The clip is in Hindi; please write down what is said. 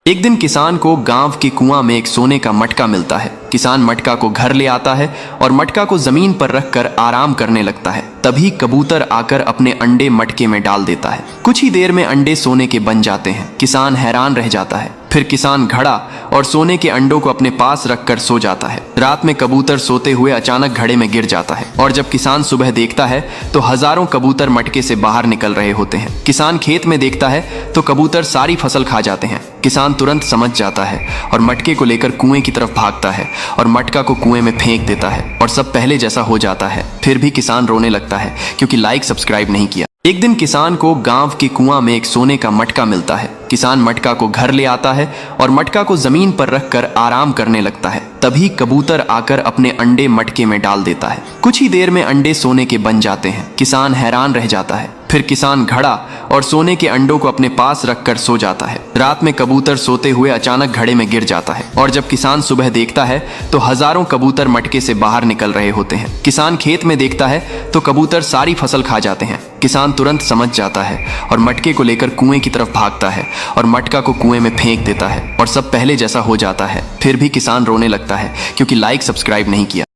एक दिन किसान को गांव के कुआं में एक सोने का मटका मिलता है। किसान मटका को घर ले आता है और मटका को जमीन पर रखकर आराम करने लगता है। तभी कबूतर आकर अपने अंडे मटके में डाल देता है। कुछ ही देर में अंडे सोने के बन जाते हैं। किसान हैरान रह जाता है। फिर किसान घड़ा और सोने के अंडों को अपने पास रखकर सो जाता है। रात में कबूतर सोते हुए अचानक घड़े में गिर जाता है और जब किसान सुबह देखता है तो हजारों कबूतर मटके से बाहर निकल रहे होते हैं। किसान खेत में देखता है तो कबूतर सारी फसल खा जाते हैं। किसान तुरंत समझ जाता है और मटके को लेकर कुएं की तरफ भागता है और मटका को कुएं में फेंक देता है और सब पहले जैसा हो जाता है। फिर भी किसान रोने लगता है क्योंकि लाइक सब्सक्राइब नहीं किया। एक दिन किसान को गांव के कुआं में एक सोने का मटका मिलता है। किसान मटका को घर ले आता है और मटका को जमीन पर रखकर आराम करने लगता है। तभी कबूतर आकर अपने अंडे मटके में डाल देता है। कुछ ही देर में अंडे सोने के बन जाते हैं। किसान हैरान रह जाता है। फिर किसान घड़ा और सोने के अंडों को अपने पास रखकर सो जाता है। रात में कबूतर सोते हुए अचानक घड़े में गिर जाता है और जब किसान सुबह देखता है तो हजारों कबूतर मटके से बाहर निकल रहे होते हैं। किसान खेत में देखता है तो कबूतर सारी फसल खा जाते हैं। किसान तुरंत समझ जाता है और मटके को लेकर कुएं की तरफ भागता है और मटका को कुएं में फेंक देता है और सब पहले जैसा हो जाता है। फिर भी किसान रोने लगता है क्योंकि लाइक सब्सक्राइब नहीं किया।